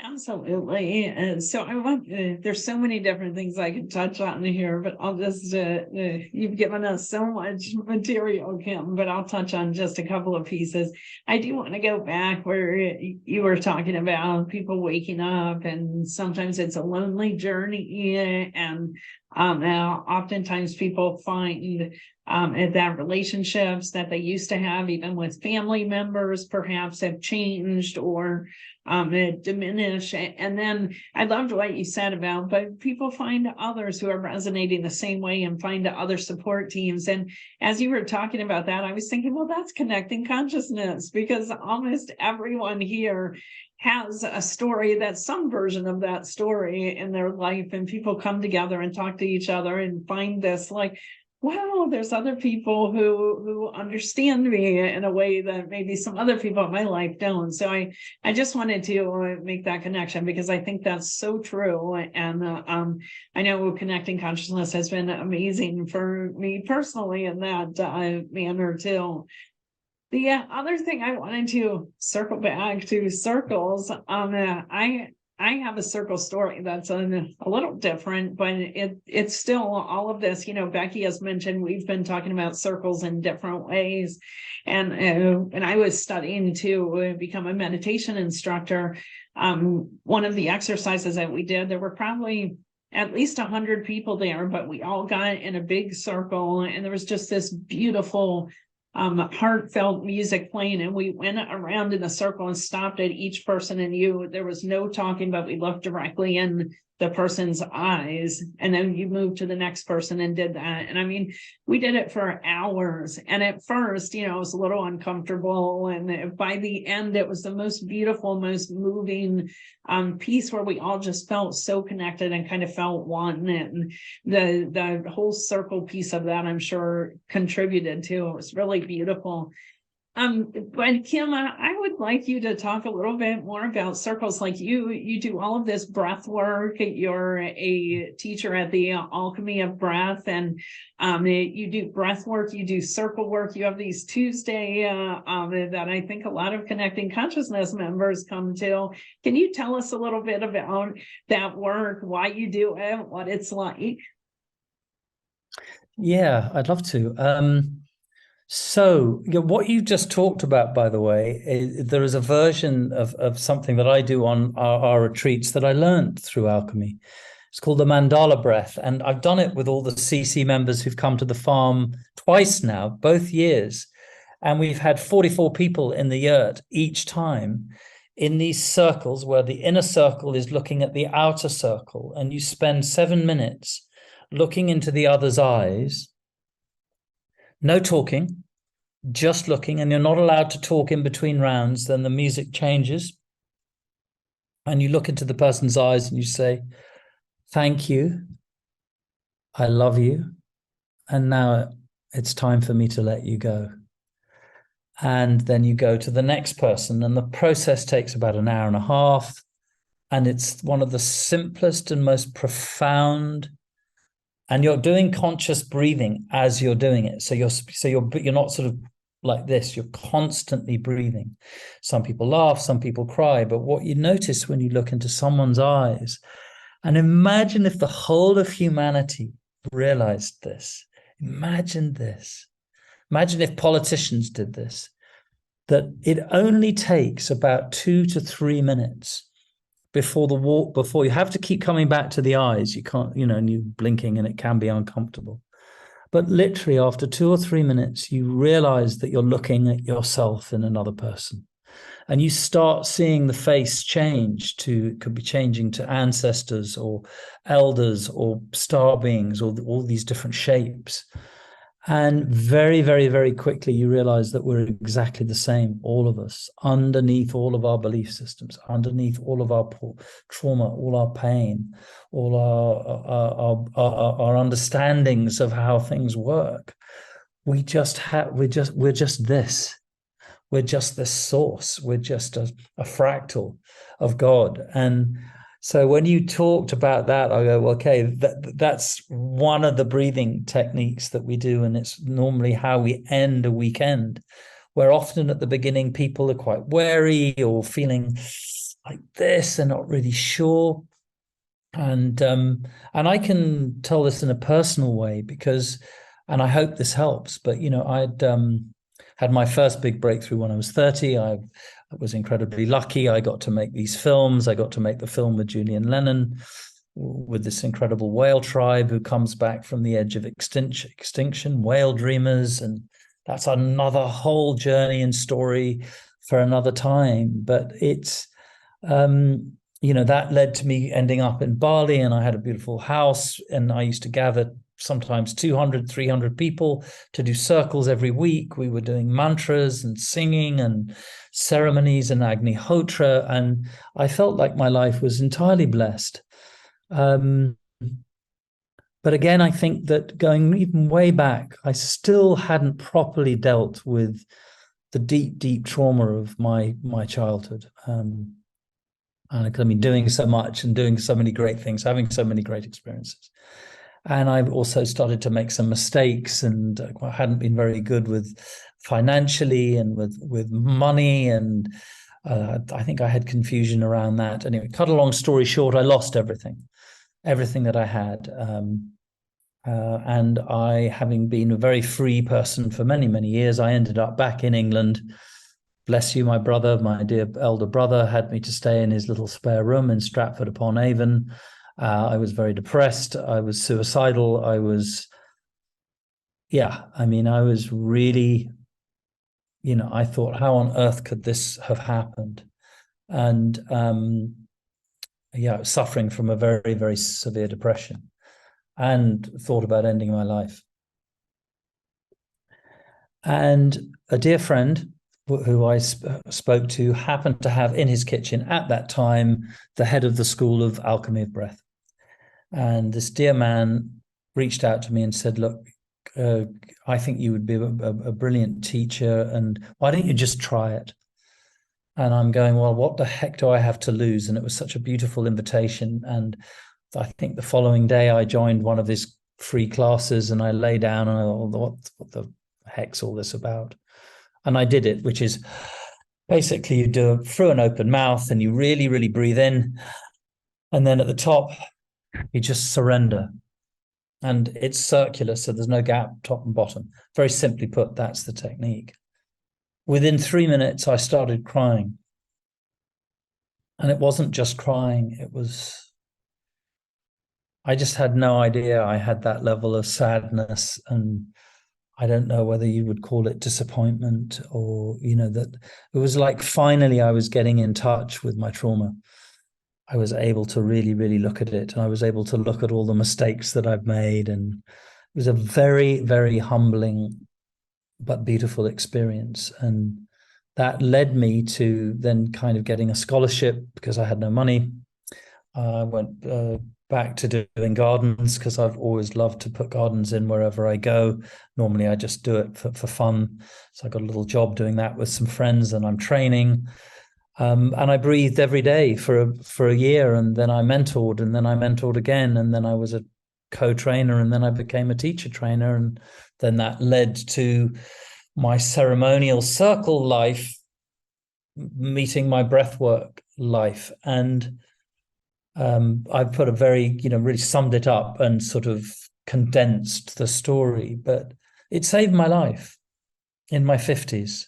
Absolutely. So I want, there's so many different things I could touch on here, but I'll just, you've given us so much material, Kim, but I'll touch on just a couple of pieces. I do want to go back where you were talking about people waking up, and sometimes it's a lonely journey, and oftentimes people find that relationships that they used to have, even with family members, perhaps have changed or diminish. And then I loved what you said about, but people find others who are resonating the same way and find other support teams. And as you were talking about that, I was thinking, well, that's connecting consciousness, because almost everyone here has a story, that's some version of that story in their life, and people come together and talk to each other and find this like, wow, there's other people who understand me in a way that maybe some other people in my life don't. So I just wanted to make that connection, because I think that's so true. And I know connecting consciousness has been amazing for me personally in that manner too. The other thing I wanted to circle back to circles, I have a circle story that's a little different, but it's still all of this. You know, Becky has mentioned we've been talking about circles in different ways, and I was studying to become a meditation instructor. One of the exercises that we did, there were probably at least 100 people there, but we all got in a big circle, and there was just this beautiful heartfelt music playing, and we went around in a circle and stopped at each person, and there was no talking, but we looked directly in the person's eyes, and then you moved to the next person and did that. And I mean, we did it for hours, and at first, you know, it was a little uncomfortable, and by the end it was the most beautiful, most moving piece where we all just felt so connected and kind of felt one. And the whole circle piece of that, I'm sure, contributed to it. Was really beautiful. But Kim, I would like you to talk a little bit more about circles. Like you do all of this breath work. You're a teacher at the Alchemy of Breath, and you do breath work, you do circle work. You have these Tuesday that I think a lot of Connecting Consciousness members come to. Can you tell us a little bit about that work, why you do it, what it's like? Yeah, I'd love to. So what you just talked about, by the way, there is a version of something that I do on our retreats that I learned through alchemy. It's called the mandala breath. And I've done it with all the CC members who've come to the farm twice now, both years. And we've had 44 people in the yurt each time in these circles where the inner circle is looking at the outer circle. And you spend 7 minutes looking into the other's eyes. No talking, just looking, and you're not allowed to talk in between rounds. Then the music changes, and you look into the person's eyes and you say, thank you, I love you, and now it's time for me to let you go. And then you go to the next person, and the process takes about an hour and a half, and it's one of the simplest and most profound. And you're doing conscious breathing as you're doing it. So you're not sort of like this. You're constantly breathing. Some people laugh, some people cry. But what you notice when you look into someone's eyes, and imagine if the whole of humanity realized this. Imagine this. Imagine if politicians did this. That it only takes about 2 to 3 minutes before you have to keep coming back to the eyes. You can't, and you're blinking, and it can be uncomfortable. But literally after 2 or 3 minutes, you realize that you're looking at yourself in another person. And you start seeing the face change could be changing to ancestors or elders or star beings or all these different shapes. And very, very, very quickly, you realize that we're exactly the same, all of us, underneath all of our belief systems, underneath all of our trauma, all our pain, all our understandings of how things work. We're just this. We're just this source. We're just a fractal of God. And so when you talked about that, I go, well, okay, that's one of the breathing techniques that we do. And it's normally how we end a weekend, where often at the beginning, people are quite wary or feeling like this. They're not really sure. And I can tell this in a personal way because, and I hope this helps, but, I'd had my first big breakthrough when I was 30. I was incredibly lucky. I got to make these films. I got to make the film with Julian Lennon, with this incredible whale tribe who comes back from the edge of extinction, whale dreamers. And that's another whole journey and story for another time. But it's, that led to me ending up in Bali, and I had a beautiful house, and I used to gather sometimes 200, 300 people to do circles every week. We were doing mantras and singing and ceremonies and Agnihotra, and I felt like my life was entirely blessed. But again, I think that going even way back, I still hadn't properly dealt with the deep, deep trauma of my childhood. And I mean, doing so much and doing so many great things, having so many great experiences. And I've also started to make some mistakes, and I hadn't been very good with financially and with money. And I think I had confusion around that. Anyway, cut a long story short, I lost everything that I had. And I, having been a very free person for many, many years, I ended up back in England. Bless you, my brother, my dear elder brother, had me to stay in his little spare room in Stratford-upon-Avon. I was very depressed. I was suicidal. I was really, I thought, how on earth could this have happened? And suffering from a very, very severe depression, and thought about ending my life. And a dear friend who I spoke to happened to have in his kitchen at that time the head of the School of Alchemy of Breath. And this dear man reached out to me and said, look, I think you would be a brilliant teacher, and why don't you just try it? And I'm going, well, what the heck do I have to lose? And it was such a beautiful invitation. And I think the following day I joined one of his free classes, and I lay down and I thought, what the heck's all this about? And I did it, which is basically you do it through an open mouth and you really, really breathe in. And then at the top, you just surrender. And it's circular, so there's no gap, top and bottom. Very simply put, that's the technique. Within 3 minutes, I started crying. And it wasn't just crying, I just had no idea I had that level of sadness, and I don't know whether you would call it disappointment or, that it was like finally I was getting in touch with my trauma. I was able to really, really look at it. And I was able to look at all the mistakes that I've made. And it was a very, very humbling but beautiful experience. And that led me to then kind of getting a scholarship because I had no money. I went back to doing gardens because I've always loved to put gardens in wherever I go. Normally I just do it for fun. So I got a little job doing that with some friends, and I'm training. And I breathed every day for a year, and then I mentored, and then I mentored again, and then I was a co-trainer, and then I became a teacher trainer, and then that led to my ceremonial circle life, meeting my breathwork life. And I've put a very, really summed it up and sort of condensed the story, but it saved my life in my 50s.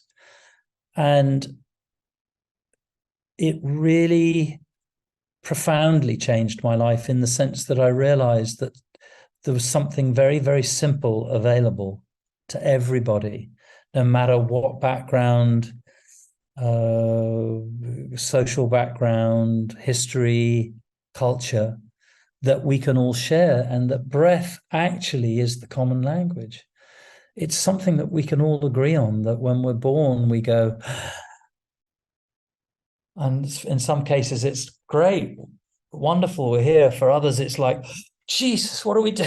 And it really profoundly changed my life in the sense that I realized that there was something very, very simple available to everybody, no matter what background, social background, history, culture, that we can all share, and that breath actually is the common language. It's something that we can all agree on, that when we're born, we go, and in some cases it's great, wonderful, we're here. For others, it's like, Jesus, what do we do?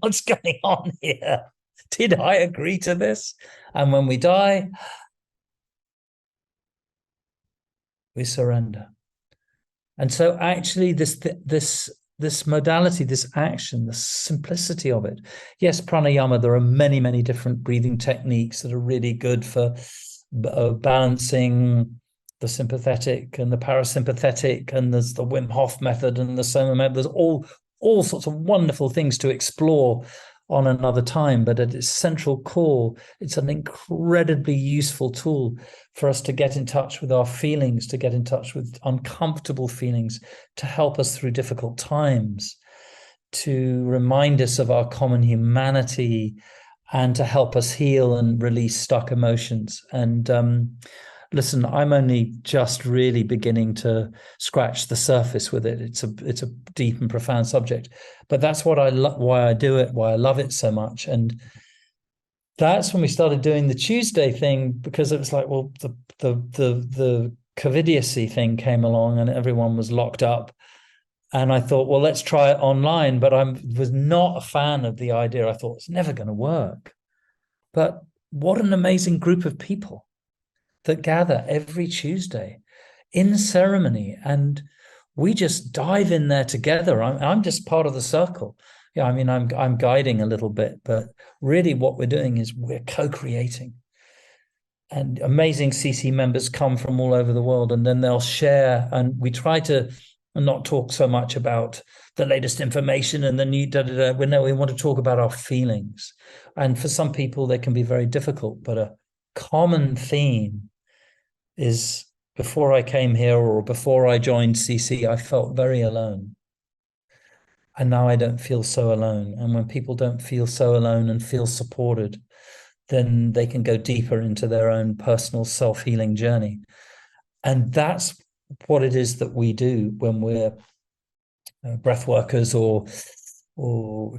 What's going on here? Did I agree to this? And when we die, we surrender. And so actually this modality, this action, the simplicity of it. Yes, pranayama, there are many, many different breathing techniques that are really good for balancing the sympathetic and the parasympathetic, and there's the Wim Hof method and the Soma method. There's all sorts of wonderful things to explore on another time, but at its central core, it's an incredibly useful tool for us to get in touch with our feelings, to get in touch with uncomfortable feelings, to help us through difficult times, to remind us of our common humanity, and to help us heal and release stuck emotions. And listen, I'm only just really beginning to scratch the surface with it. It's a deep and profound subject, but that's what why I do it, why I love it so much. And that's when we started doing the Tuesday thing, because it was like, well, the COVIDiocy thing came along and everyone was locked up. And I thought, well, let's try it online. But I was not a fan of the idea. I thought it's never going to work. But what an amazing group of people that gather every Tuesday in ceremony, and we just dive in there together. I'm just part of the circle. Yeah, I mean, I'm guiding a little bit, but really what we're doing is we're co-creating. And amazing CC members come from all over the world, and then they'll share, and we try to not talk so much about the latest information and the new we want to talk about our feelings. And for some people, they can be very difficult, but a common theme is, before I came here or before I joined CC, I felt very alone. And now I don't feel so alone. And when people don't feel so alone and feel supported, then they can go deeper into their own personal self-healing journey. And that's what it is that we do when we're breath workers or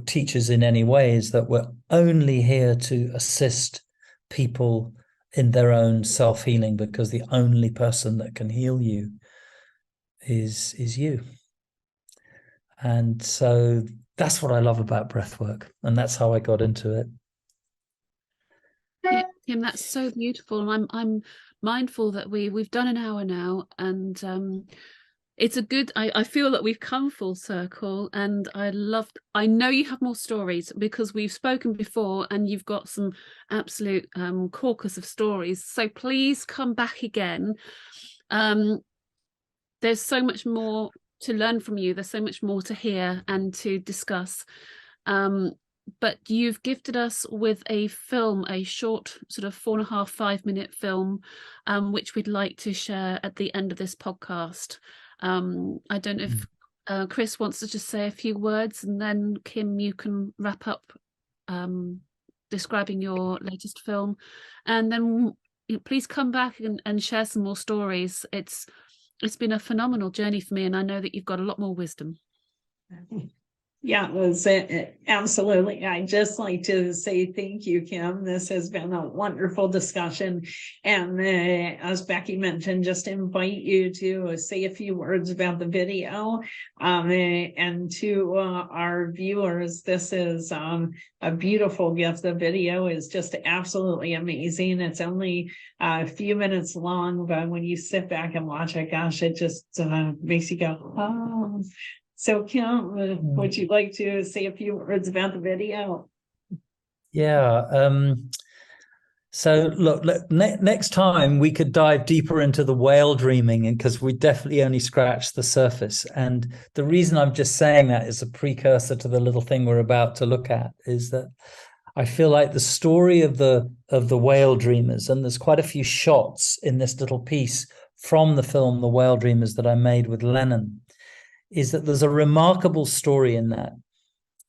teachers in any way, is that we're only here to assist people in their own self-healing, because the only person that can heal you is you. And so that's what I love about breathwork, and that's how I got into it. Yeah, Kim, that's so beautiful. And I'm mindful that we've done an hour now, and it's a good, I feel that we've come full circle, and I know you have more stories, because we've spoken before and you've got some absolute corpus of stories. So please come back again. There's so much more to learn from you. There's so much more to hear and to discuss. But you've gifted us with a film, a short sort of 4.5, 5-minute film, which we'd like to share at the end of this podcast. I don't know if Chris wants to just say a few words, and then Kim, you can wrap up describing your latest film, and then please come back and share some more stories. It's been a phenomenal journey for me, and I know that you've got a lot more wisdom. Yeah, it was absolutely. I'd just like to say thank you, Kim. This has been a wonderful discussion. And as Becky mentioned, just invite you to say a few words about the video. And to our viewers, this is a beautiful gift. The video is just absolutely amazing. It's only a few minutes long, but when you sit back and watch it, gosh, it just makes you go, oh. So, Kim, would you like to say a few words about the video? Yeah. So, look, next time we could dive deeper into the whale dreaming, because we definitely only scratched the surface. And the reason I'm just saying that is a precursor to the little thing we're about to look at, is that I feel like the story of the whale dreamers, and there's quite a few shots in this little piece from the film The Whale Dreamers that I made with Lennon, is that there's a remarkable story in that.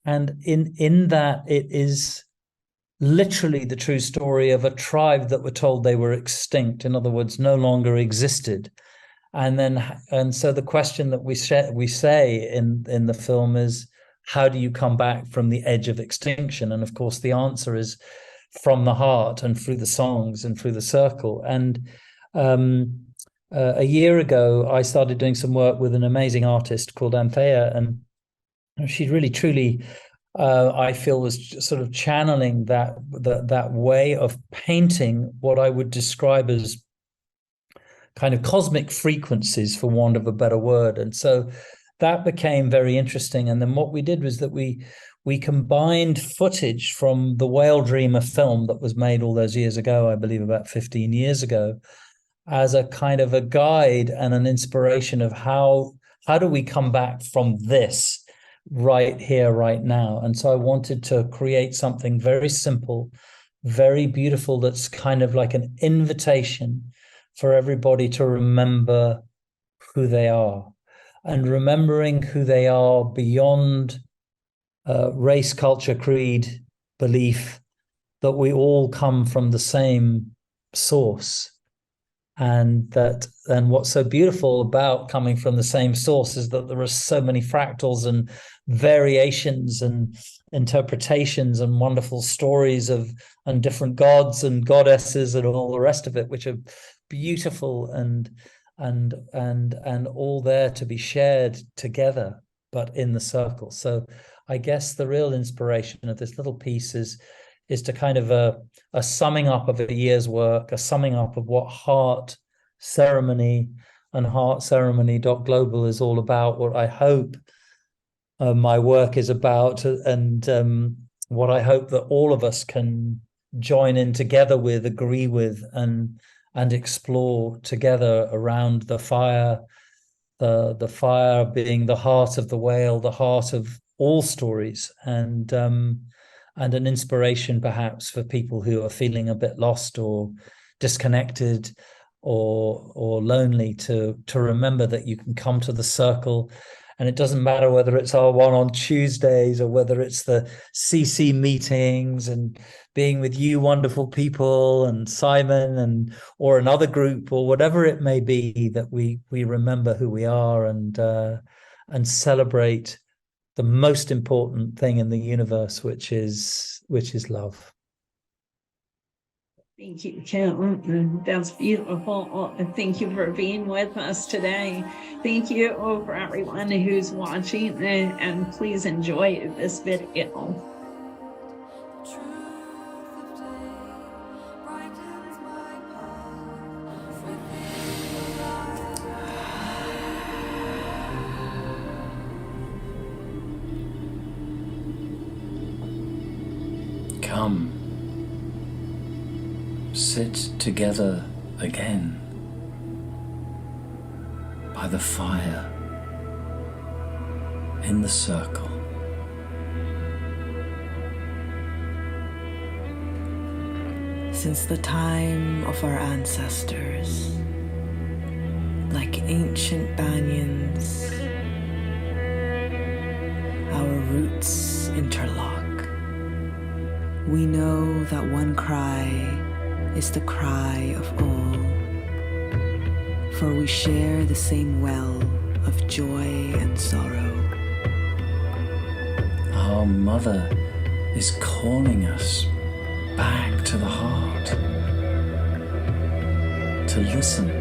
And in that, it is literally the true story of a tribe that were told they were extinct, in other words, no longer existed. And so the question that we say in the film is, how do you come back from the edge of extinction? And of course, the answer is from the heart and through the songs and through the circle. And a year ago, I started doing some work with an amazing artist called Anthea, and she really, truly, I feel, was sort of channeling that way of painting what I would describe as kind of cosmic frequencies, for want of a better word. And so that became very interesting. And then what we did was that we combined footage from the Whale Dreamer film that was made all those years ago, I believe about 15 years ago, as a kind of a guide and an inspiration of how do we come back from this right here, right now. And so I wanted to create something very simple, very beautiful, that's kind of like an invitation for everybody to remember who they are, and remembering who they are beyond race, culture, creed, belief, that we all come from the same source. And what's so beautiful about coming from the same source is that there are so many fractals and variations and interpretations and wonderful stories and different gods and goddesses and all the rest of it, which are beautiful and all there to be shared together, but in the circle. So I guess the real inspiration of this little piece is to kind of a summing up of a year's work, a summing up of what Heart Ceremony and heartceremony.global is all about, what I hope my work is about, and what I hope that all of us can join in together with, agree with, and explore together around the fire, the fire being the heart of the whale, the heart of all stories, and an inspiration perhaps for people who are feeling a bit lost or disconnected or lonely, to remember that you can come to the circle. And it doesn't matter whether it's our one on Tuesdays or whether it's the CC meetings and being with you wonderful people and Simon or another group or whatever it may be, that we remember who we are and celebrate the most important thing in the universe, which is love. Thank you, Kim. That's beautiful. Thank you for being with us today. Thank you for everyone who's watching, and please enjoy this video. Come, sit together again by the fire in the circle. Since the time of our ancestors, like ancient banyans, our roots interlock. We know that one cry is the cry of all, for we share the same well of joy and sorrow. Our mother is calling us back to the heart, to listen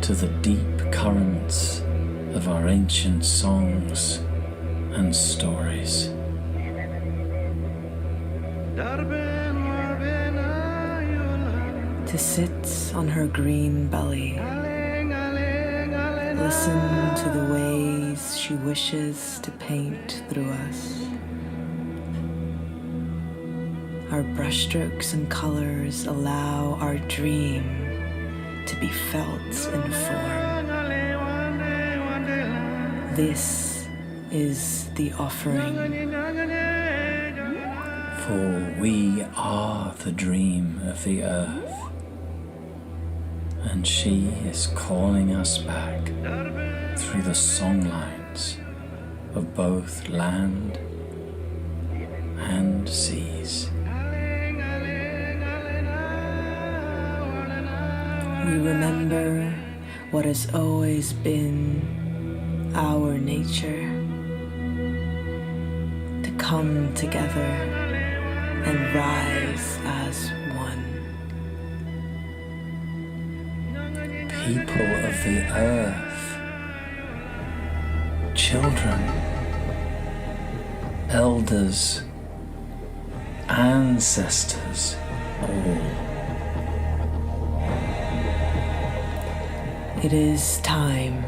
to the deep currents of our ancient songs and stories. To sit on her green belly, listen to the ways she wishes to paint through us. Our brushstrokes and colors allow our dream to be felt in form. This is the offering. For we are the dream of the earth, and she is calling us back through the songlines of both land and seas. We remember what has always been our nature, to come together and rise as one. People of the earth, children, elders, ancestors, all. It is time.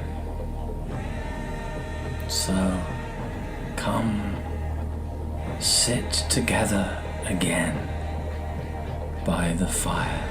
So, come, sit together again by the fire.